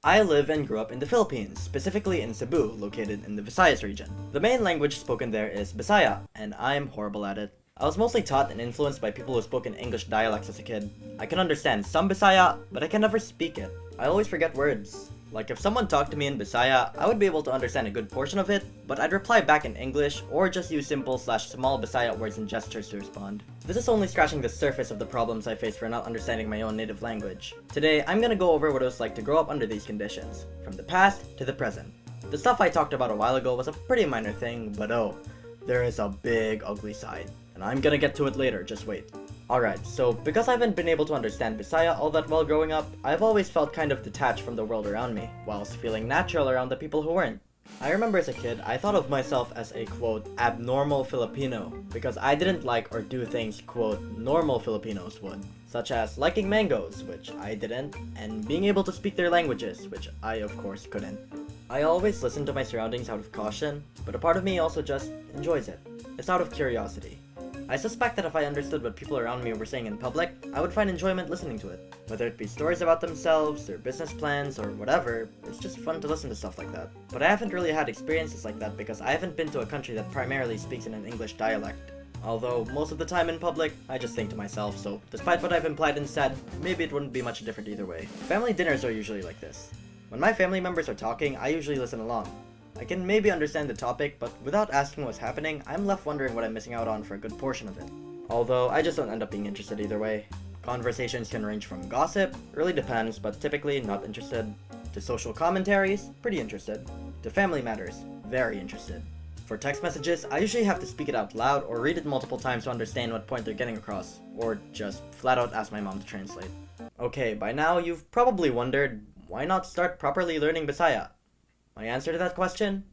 I live and grew up in the Philippines, specifically in Cebu, located in the Visayas region. The main language spoken there is Bisaya, and I'm horrible at it. I was mostly taught and influenced by people who spoke in English dialects as a kid. I can understand some Bisaya, but I can never speak it. I always forget words. Like if someone talked to me in Bisaya, I would be able to understand a good portion of it, but I'd reply back in English or just use simple/small Bisaya words and gestures to respond. This is only scratching the surface of the problems I face for not understanding my own native language. Today, I'm gonna go over what it was like to grow up under these conditions, from the past to the present. The stuff I talked about a while ago was a pretty minor thing, but oh, there is a big ugly side. And I'm gonna get to it later, just wait. Alright, so because I haven't been able to understand Bisaya all that well growing up, I've always felt kind of detached from the world around me, whilst feeling natural around the people who weren't. I remember as a kid, I thought of myself as a quote, abnormal Filipino, because I didn't like or do things quote, normal Filipinos would, such as liking mangoes, which I didn't, and being able to speak their languages, which I of course couldn't. I always listen to my surroundings out of caution, but a part of me also just enjoys it. It's out of curiosity. I suspect that if I understood what people around me were saying in public, I would find enjoyment listening to it. Whether it be stories about themselves, their business plans, or whatever, it's just fun to listen to stuff like that. But I haven't really had experiences like that because I haven't been to a country that primarily speaks in an English dialect. Although, most of the time in public, I just think to myself, so despite what I've implied and said, maybe it wouldn't be much different either way. Family dinners are usually like this. When my family members are talking, I usually listen along. I can maybe understand the topic, but without asking what's happening, I'm left wondering what I'm missing out on for a good portion of it. Although, I just don't end up being interested either way. Conversations can range from gossip, really depends, but typically not interested, to social commentaries, pretty interested, to family matters, very interested. For text messages, I usually have to speak it out loud or read it multiple times to understand what point they're getting across, or just flat out ask my mom to translate. Okay, by now you've probably wondered, why not start properly learning Bisaya? My answer to that question?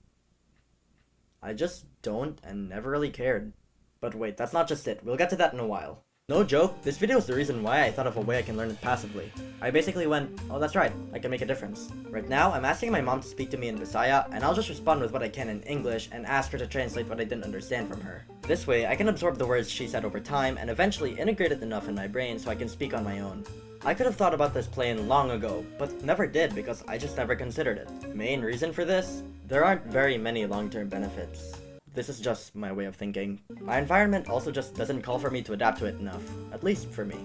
I just don't and never really cared. But wait, that's not just it. We'll get to that in a while. No joke, this video is the reason why I thought of a way I can learn it passively. I basically went, oh that's right, I can make a difference. Right now, I'm asking my mom to speak to me in Bisaya, and I'll just respond with what I can in English and ask her to translate what I didn't understand from her. This way, I can absorb the words she said over time and eventually integrate it enough in my brain so I can speak on my own. I could have thought about this plan long ago, but never did because I just never considered it. Main reason for this? There aren't very many long-term benefits. This is just my way of thinking. My environment also just doesn't call for me to adapt to it enough, at least for me.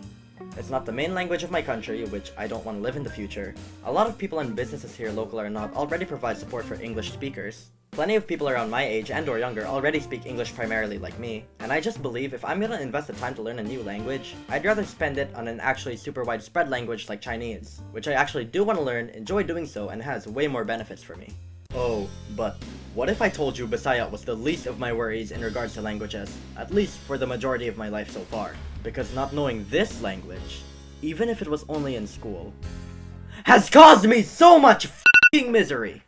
It's not the main language of my country, which I don't want to live in the future. A lot of people and businesses here, local or not, already provide support for English speakers. Plenty of people around my age and or younger already speak English primarily like me, and I just believe if I'm gonna invest the time to learn a new language, I'd rather spend it on an actually super widespread language like Chinese, which I actually do want to learn, enjoy doing so, and has way more benefits for me. Oh, but what if I told you Bisaya was the least of my worries in regards to languages, at least for the majority of my life so far? Because not knowing this language, even if it was only in school, has caused me so much f***ing misery!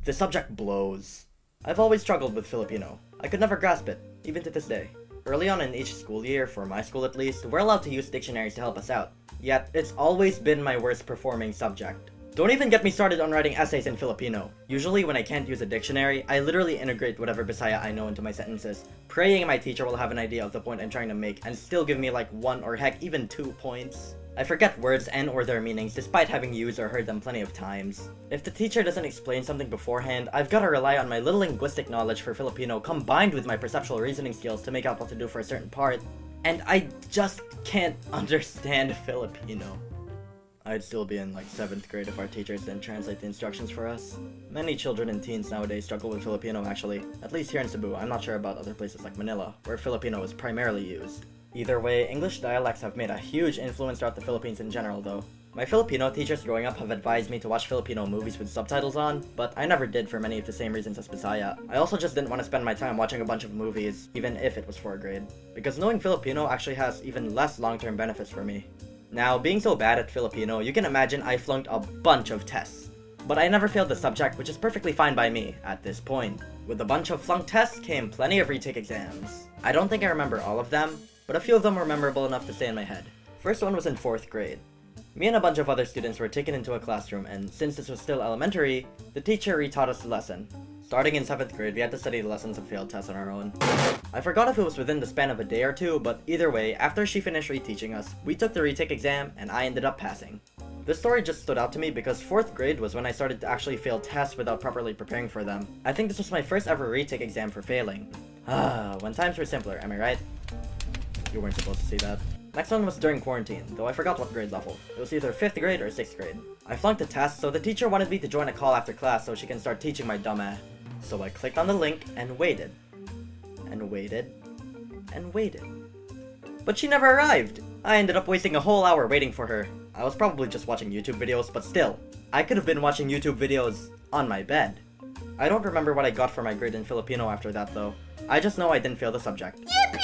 The subject blows. I've always struggled with Filipino. I could never grasp it, even to this day. Early on in each school year, for my school at least, we're allowed to use dictionaries to help us out. Yet, it's always been my worst performing subject. Don't even get me started on writing essays in Filipino. Usually when I can't use a dictionary, I literally integrate whatever Bisaya I know into my sentences, praying my teacher will have an idea of the point I'm trying to make and still give me like 1 or heck even 2 points. I forget words and or their meanings despite having used or heard them plenty of times. If the teacher doesn't explain something beforehand, I've gotta rely on my little linguistic knowledge for Filipino combined with my perceptual reasoning skills to make out what to do for a certain part. And I just can't understand Filipino. I'd still be in like 7th grade if our teachers didn't translate the instructions for us. Many children and teens nowadays struggle with Filipino actually, at least here in Cebu. I'm not sure about other places like Manila, where Filipino is primarily used. Either way, English dialects have made a huge influence throughout the Philippines in general though. My Filipino teachers growing up have advised me to watch Filipino movies with subtitles on, but I never did for many of the same reasons as Bisaya. I also just didn't want to spend my time watching a bunch of movies, even if it was 4th grade. Because knowing Filipino actually has even less long-term benefits for me. Now, being so bad at Filipino, you can imagine I flunked a bunch of tests. But I never failed the subject, which is perfectly fine by me at this point. With a bunch of flunked tests came plenty of retake exams. I don't think I remember all of them, but a few of them were memorable enough to stay in my head. First one was in 4th grade. Me and a bunch of other students were taken into a classroom, and since this was still elementary, the teacher retaught us the lesson. Starting in 7th grade, we had to study the lessons of failed tests on our own. I forgot if it was within the span of a day or two, but either way, after she finished reteaching us, we took the retake exam, and I ended up passing. This story just stood out to me because 4th grade was when I started to actually fail tests without properly preparing for them. I think this was my first ever retake exam for failing. When times were simpler, am I right? You weren't supposed to see that. Next one was during quarantine, though I forgot what grade level. It was either 5th grade or 6th grade. I flunked the test, so the teacher wanted me to join a call after class so she can start teaching my dumb ass. So I clicked on the link and waited. And waited. And waited. But she never arrived! I ended up wasting a whole hour waiting for her. I was probably just watching YouTube videos, but still. I could have been watching YouTube videos on my bed. I don't remember what I got for my grade in Filipino after that though. I just know I didn't fail the subject. Yippee!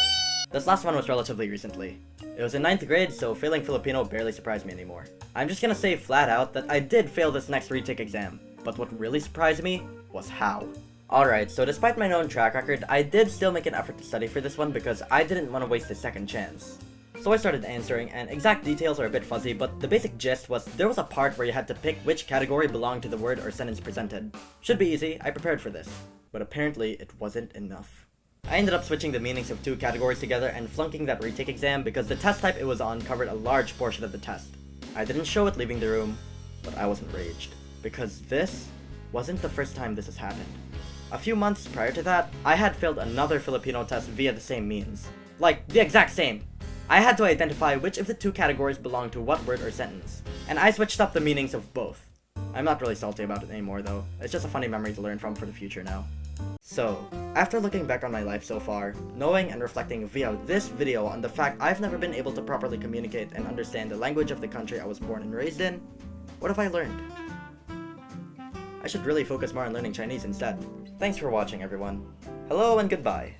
This last one was relatively recently. It was in 9th grade, so failing Filipino barely surprised me anymore. I'm just gonna say flat out that I did fail this next retake exam, but what really surprised me was how. Alright, so despite my known track record, I did still make an effort to study for this one because I didn't want to waste a second chance. So I started answering, and exact details are a bit fuzzy, but the basic gist was there was a part where you had to pick which category belonged to the word or sentence presented. Should be easy, I prepared for this. But apparently, it wasn't enough. I ended up switching the meanings of 2 categories together and flunking that retake exam because the test type it was on covered a large portion of the test. I didn't show it leaving the room, but I was enraged. Because this wasn't the first time this has happened. A few months prior to that, I had failed another Filipino test via the same means. Like, the exact same. I had to identify which of the 2 categories belonged to what word or sentence, and I switched up the meanings of both. I'm not really salty about it anymore though, it's just a funny memory to learn from for the future now. So, after looking back on my life so far, knowing and reflecting via this video on the fact I've never been able to properly communicate and understand the language of the country I was born and raised in, what have I learned? I should really focus more on learning Chinese instead. Thanks for watching everyone. Hello and goodbye.